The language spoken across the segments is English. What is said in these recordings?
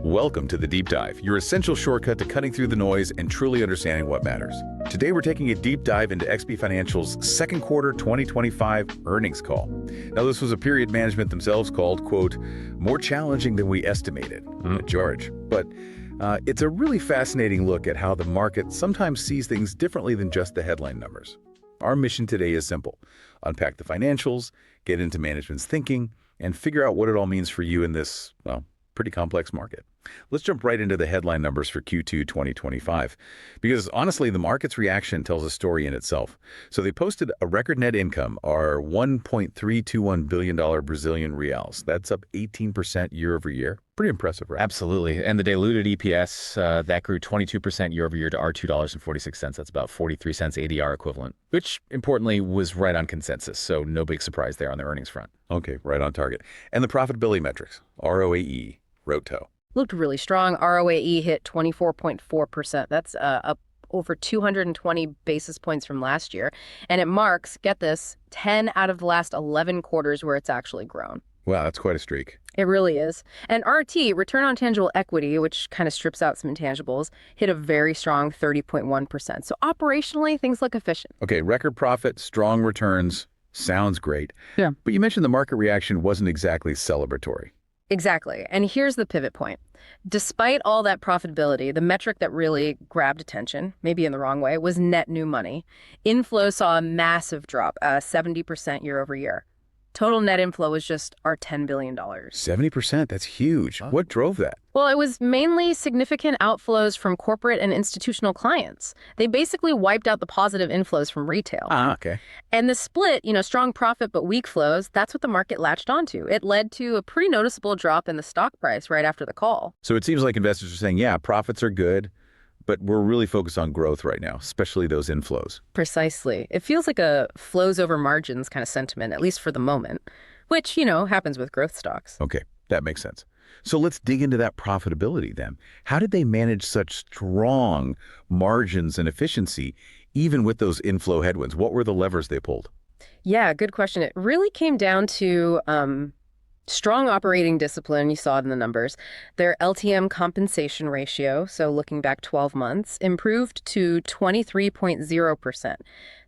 Welcome to the Deep Dive, your essential shortcut to cutting through the noise and truly understanding what matters. Today, we're taking a deep dive into XP Financial's second quarter 2025 earnings call. Now, this was a period management themselves called, quote, more challenging than we estimated, George. But it's a really fascinating look at how the market sometimes sees things differently than just the headline numbers. Our mission today is simple: unpack the financials, get into management's thinking, and figure out what it all means for you in this, well, pretty complex market. Let's jump right into the headline numbers for Q2 2025, because honestly, the market's reaction tells a story in itself. So they posted a record net income, or $1.321 billion Brazilian reals. That's up 18% year over year. Pretty impressive, right? Absolutely. And the diluted EPS, that grew 22% year over year to $2.46. That's about 43 cents ADR equivalent, which importantly was right on consensus. So no big surprise there on the earnings front. Okay, right on target. And the profitability metrics, ROAE, ROTO. Looked really strong. ROAE hit 24.4%. That's up over 220 basis points from last year. And it marks, get this, 10 out of the last 11 quarters where it's actually grown. Wow, that's quite a streak. It really is. And RT, return on tangible equity, which kind of strips out some intangibles, hit a very strong 30.1%. So operationally, things look efficient. Okay, record profit, strong returns, sounds great. Yeah. But you mentioned the market reaction wasn't exactly celebratory. Exactly. And here's the pivot point. Despite all that profitability, the metric that really grabbed attention, maybe in the wrong way, was net new money. Inflow saw a massive drop, 70% year over year. Total net inflow was just our $10 billion. 70%, that's huge. Oh. What drove that? Well, it was mainly significant outflows from corporate and institutional clients. They basically wiped out the positive inflows from retail. Okay. And the split, strong profit but weak flows, that's what the market latched onto. It led to a pretty noticeable drop in the stock price right after the call. So it seems like investors are saying, yeah, profits are good, but we're really focused on growth right now, especially those inflows. Precisely. It feels like a flows over margins kind of sentiment, at least for the moment, which, happens with growth stocks. Okay, that makes sense. So let's dig into that profitability then. How did they manage such strong margins and efficiency, even with those inflow headwinds? What were the levers they pulled? Yeah, good question. It really came down to strong operating discipline. You saw it in the numbers. Their LTM compensation ratio, so looking back 12 months, improved to 23.0%.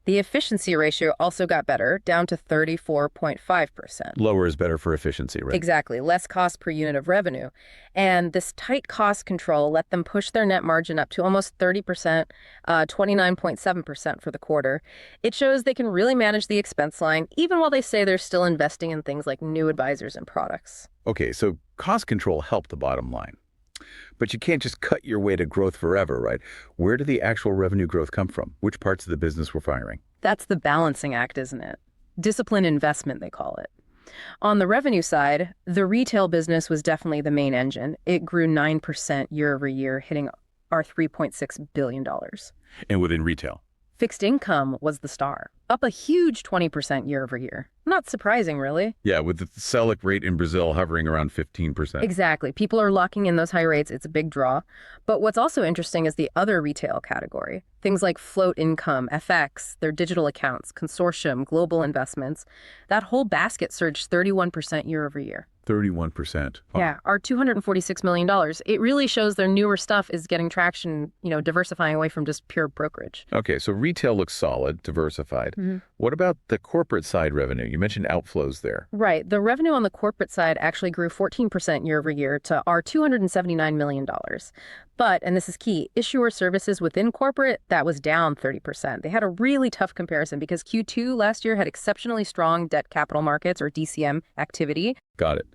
The efficiency ratio also got better, down to 34.5%. Lower is better for efficiency, right? Exactly. Less cost per unit of revenue. And this tight cost control let them push their net margin up to almost 30%, 29.7% for the quarter. It shows they can really manage the expense line, even while they say they're still investing in things like new advisors and products. Okay, so cost control helped the bottom line. But you can't just cut your way to growth forever, right? Where did the actual revenue growth come from? Which parts of the business were firing? That's the balancing act, isn't it? Disciplined investment, they call it. On the revenue side, the retail business was definitely the main engine. It grew 9% year over year, hitting our $3.6 billion. And within retail? Fixed income was the star, up a huge 20% year over year. Not surprising, really. Yeah, with the Selic rate in Brazil hovering around 15%. Exactly. People are locking in those high rates. It's a big draw. But what's also interesting is the other retail category. Things like float income, FX, their digital accounts, consortium, global investments. That whole basket surged 31% year over year. 31%. Oh. Yeah, our $246 million. It really shows their newer stuff is getting traction, diversifying away from just pure brokerage. Okay, so retail looks solid, diversified. What about the corporate side revenue? You mentioned outflows there. Right. The revenue on the corporate side actually grew 14% year over year to our $279 million. But, and this is key, issuer services within corporate, that was down 30%. They had a really tough comparison because Q2 last year had exceptionally strong debt capital markets, or DCM, activity. Got it.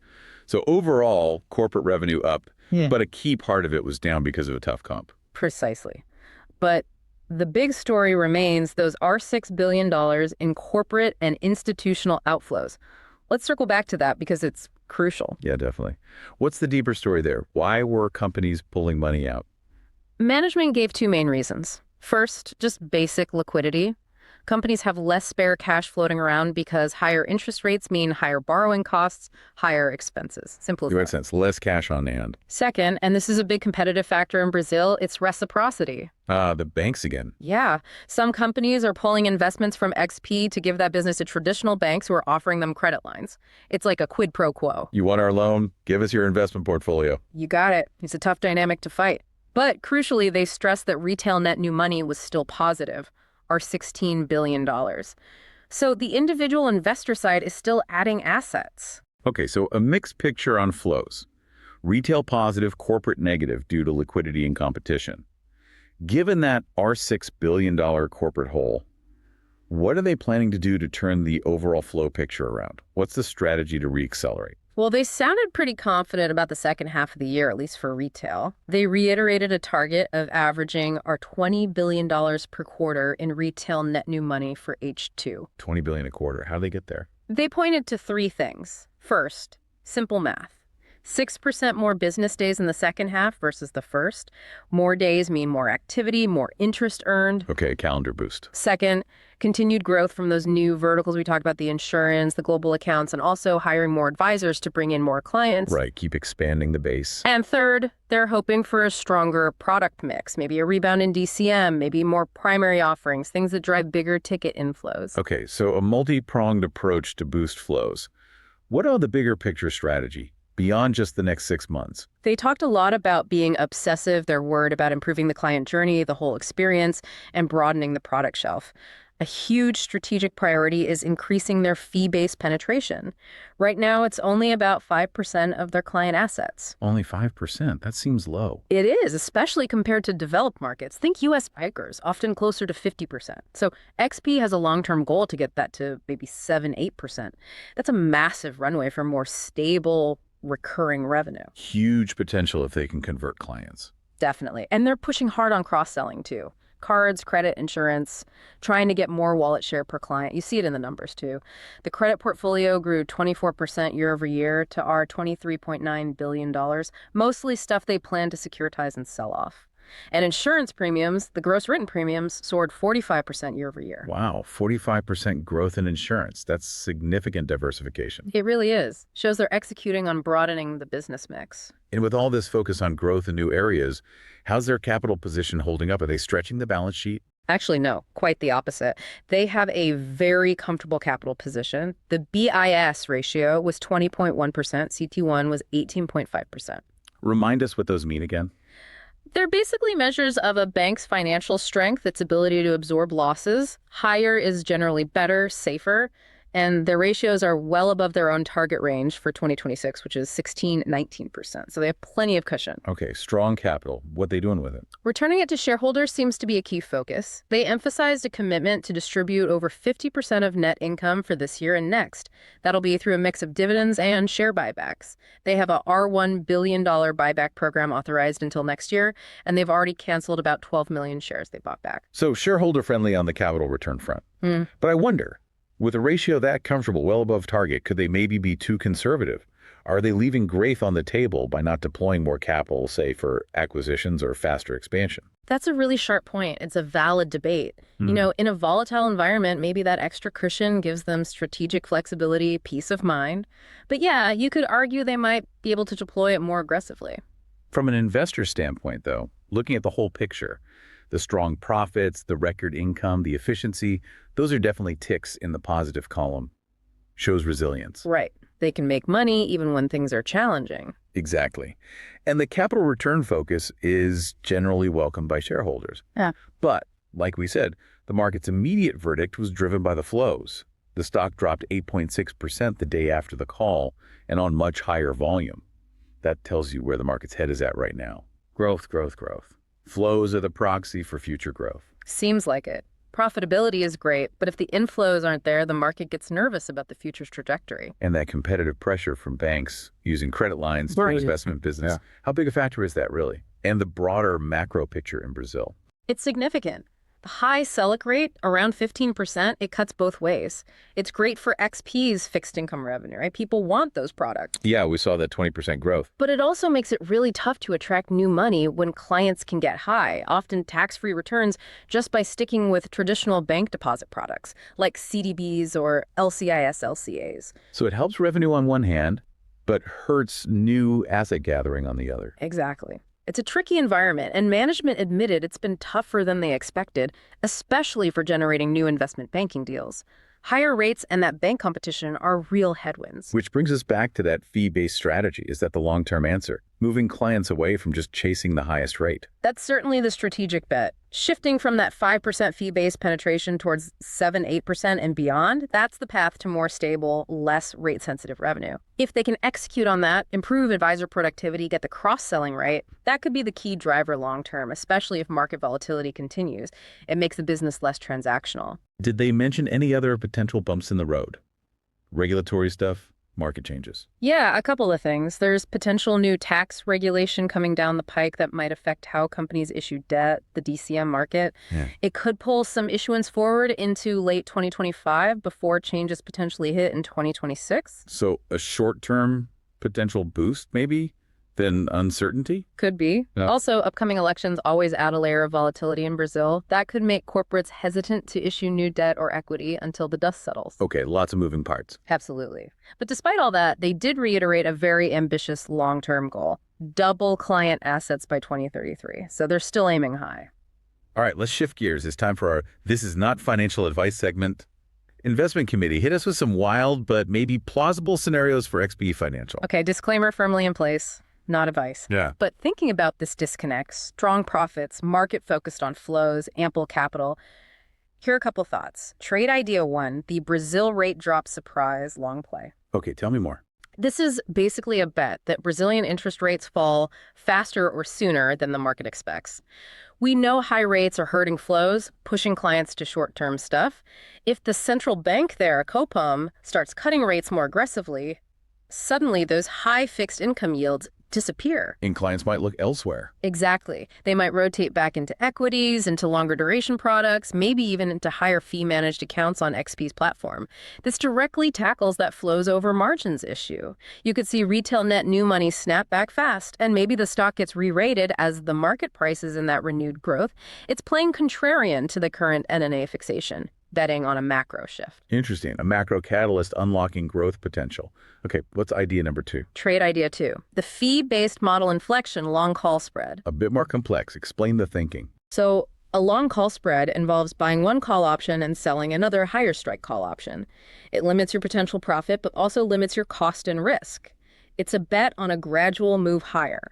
So overall, corporate revenue up, but a key part of it was down because of a tough comp. Precisely. But the big story remains those $6 billion in corporate and institutional outflows. Let's circle back to that because it's crucial. Yeah, definitely. What's the deeper story there? Why were companies pulling money out? Management gave two main reasons. First, just basic liquidity. Companies have less spare cash floating around because higher interest rates mean higher borrowing costs, higher expenses. Simple as You that. had sense, less cash on hand. Second, and this is a big competitive factor in Brazil, it's reciprocity. The banks again. Yeah, some companies are pulling investments from XP to give that business to traditional banks who are offering them credit lines. It's like a quid pro quo. You want our loan? Give us your investment portfolio. You got it. It's a tough dynamic to fight. But crucially, they stressed that retail net new money was still positive, or $16 billion. So the individual investor side is still adding assets. Okay, so a mixed picture on flows. Retail positive, corporate negative due to liquidity and competition. Given that our $6 billion corporate hole, what are they planning to do to turn the overall flow picture around? What's the strategy to reaccelerate? Well, they sounded pretty confident about the second half of the year, at least for retail. They reiterated a target of averaging our $20 billion per quarter in retail net new money for H2. $20 billion a quarter. How do they get there? They pointed to three things. First, simple math. 6% more business days in the second half versus the first. More days mean more activity, more interest earned. Okay, calendar boost. Second, continued growth from those new verticals we talked about, the insurance, the global accounts, and also hiring more advisors to bring in more clients. Right, keep expanding the base. And third, they're hoping for a stronger product mix, maybe a rebound in DCM, maybe more primary offerings, things that drive bigger ticket inflows. Okay, so a multi-pronged approach to boost flows. What are the bigger picture strategy beyond just the next 6 months? They talked a lot about being obsessive. They're worried about improving the client journey, the whole experience, and broadening the product shelf. A huge strategic priority is increasing their fee-based penetration. Right now, it's only about 5% of their client assets. Only 5%. That seems low. It is, especially compared to developed markets. Think U.S. bikers, often closer to 50%. So XP has a long-term goal to get that to maybe 7-8%. That's a massive runway for more stable, recurring revenue. Huge potential if they can convert clients. Definitely. And they're pushing hard on cross-selling too. Cards, credit, insurance, trying to get more wallet share per client. You see it in the numbers too. The credit portfolio grew 24% year over year to our $23.9 billion, mostly stuff they plan to securitize and sell off. And insurance premiums, the gross written premiums, soared 45% year over year. Wow, 45% growth in insurance. That's significant diversification. It really is. Shows they're executing on broadening the business mix. And with all this focus on growth in new areas, how's their capital position holding up? Are they stretching the balance sheet? Actually, no, quite the opposite. They have a very comfortable capital position. The BIS ratio was 20.1%, CT1 was 18.5%. Remind us what those mean again. They're basically measures of a bank's financial strength, its ability to absorb losses. Higher is generally better, safer, and their ratios are well above their own target range for 2026, which is 16-19%. So they have plenty of cushion. Okay, strong capital. What they doing with it? Returning it to shareholders seems to be a key focus. They emphasized a commitment to distribute over 50% of net income for this year and next. That'll be through a mix of dividends and share buybacks. They have a $1 billion buyback program authorized until next year, and they've already canceled about 12 million shares they bought back. So shareholder-friendly on the capital return front. But I wonder, with a ratio that comfortable, well above target, could they maybe be too conservative? Are they leaving growth on the table by not deploying more capital, say, for acquisitions or faster expansion? That's a really sharp point. It's a valid debate. You know, in a volatile environment, maybe that extra cushion gives them strategic flexibility, peace of mind. But yeah, you could argue they might be able to deploy it more aggressively. From an investor standpoint, though, looking at the whole picture, the strong profits, the record income, the efficiency, those are definitely ticks in the positive column. Shows resilience. Right. They can make money even when things are challenging. Exactly. And the capital return focus is generally welcomed by shareholders. Yeah. But, like we said, the market's immediate verdict was driven by the flows. The stock dropped 8.6% the day after the call and on much higher volume. That tells you where the market's head is at right now. Growth, growth, growth. Flows are the proxy for future growth. Seems like it. Profitability is great, but if the inflows aren't there, the market gets nervous about the future's trajectory. And that competitive pressure from banks using credit lines to Right. investment business. How big a factor is that really? And the broader macro picture in Brazil. It's significant. The high Selic rate, around 15%, it cuts both ways. It's great for XP's fixed income revenue, right? People want those products. Yeah, we saw that 20% growth. But it also makes it really tough to attract new money when clients can get high, often tax-free returns, just by sticking with traditional bank deposit products, like CDBs or LCIS LCAs. So it helps revenue on one hand, but hurts new asset gathering on the other. Exactly. It's a tricky environment, and management admitted it's been tougher than they expected, especially for generating new investment banking deals. Higher rates and that bank competition are real headwinds. Which brings us back to that fee-based strategy. Is that the long-term answer? Moving clients away from just chasing the highest rate. That's certainly the strategic bet. Shifting from that 5% fee-based penetration towards 7-8% and beyond, that's the path to more stable, less rate-sensitive revenue. If they can execute on that, improve advisor productivity, get the cross-selling right, that could be the key driver long-term, especially if market volatility continues. It makes the business less transactional. Did they mention any other potential bumps in the road? Regulatory stuff? Market changes? Yeah, a couple of things. There's potential new tax regulation coming down the pike that might affect how companies issue debt, the DCM market. Yeah. It could pull some issuance forward into late 2025 before changes potentially hit in 2026. So a short-term potential boost, maybe, then uncertainty? Could be. Yeah. Also, upcoming elections always add a layer of volatility in Brazil. That could make corporates hesitant to issue new debt or equity until the dust settles. Okay, lots of moving parts. Absolutely. But despite all that, they did reiterate a very ambitious long-term goal: double client assets by 2033. So they're still aiming high. All right, let's shift gears. It's time for our This Is Not Financial Advice segment. Investment Committee, hit us with some wild but maybe plausible scenarios for XP Financial. Okay, disclaimer firmly in place. Not advice. Yeah. But thinking about this disconnect, strong profits, market focused on flows, ample capital, here are a couple thoughts. Trade idea 1, the Brazil rate drop surprise long play. Okay, tell me more. This is basically a bet that Brazilian interest rates fall faster or sooner than the market expects. We know high rates are hurting flows, pushing clients to short-term stuff. If the central bank there, Copom, starts cutting rates more aggressively, suddenly those high fixed income yields disappear. And clients might look elsewhere. Exactly. They might rotate back into equities, into longer duration products, maybe even into higher fee managed accounts on XP's platform. This directly tackles that flows over margins issue. You could see retail net new money snap back fast, and maybe the stock gets re-rated as the market prices in that renewed growth. It's playing contrarian to the current NNA fixation, betting on a macro shift. Interesting. A macro catalyst unlocking growth potential. Okay, what's idea number 2? Trade idea 2, the fee-based model inflection long call spread. A bit more complex. Explain the thinking. So a long call spread involves buying one call option and selling another higher strike call option. It limits your potential profit, but also limits your cost and risk. It's a bet on a gradual move higher.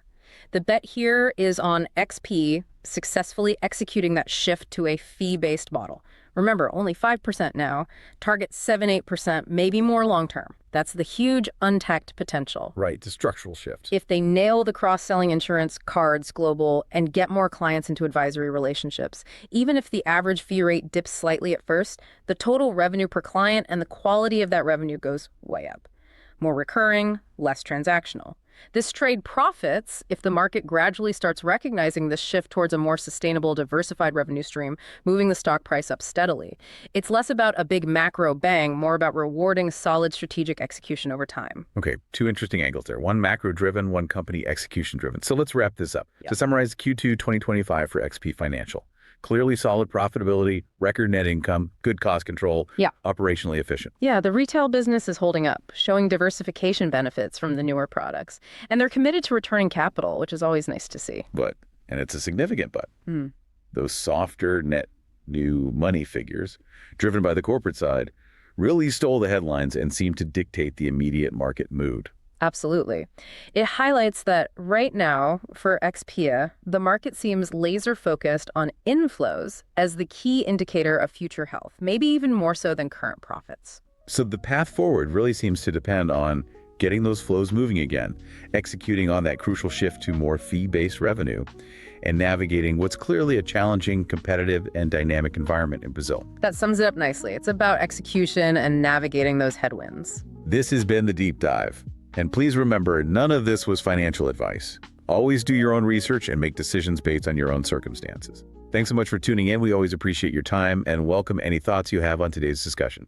The bet here is on XP successfully executing that shift to a fee-based model. Remember, only 5% now. Target 7-8%, maybe more long-term. That's the huge untapped potential. Right, the structural shift. If they nail the cross-selling insurance, cards, global, and get more clients into advisory relationships, even if the average fee rate dips slightly at first, the total revenue per client and the quality of that revenue goes way up. More recurring, less transactional. This trade profits if the market gradually starts recognizing this shift towards a more sustainable, diversified revenue stream, moving the stock price up steadily. It's less about a big macro bang, more about rewarding solid strategic execution over time. Okay, 2 interesting angles there. One macro-driven, one company execution-driven. So let's wrap this up. Yep. To summarize Q2 2025 for XP Financial. Clearly solid profitability, record net income, good cost control, operationally efficient. Yeah, the retail business is holding up, showing diversification benefits from the newer products. And they're committed to returning capital, which is always nice to see. But, and it's a significant but, those softer net new money figures, driven by the corporate side, really stole the headlines and seemed to dictate the immediate market mood. Absolutely. It highlights that right now, for XPIA, the market seems laser-focused on inflows as the key indicator of future health, maybe even more so than current profits. So the path forward really seems to depend on getting those flows moving again, executing on that crucial shift to more fee-based revenue, and navigating what's clearly a challenging, competitive, and dynamic environment in Brazil. That sums it up nicely. It's about execution and navigating those headwinds. This has been The Deep Dive. And please remember, none of this was financial advice. Always do your own research and make decisions based on your own circumstances. Thanks so much for tuning in. We always appreciate your time and welcome any thoughts you have on today's discussion.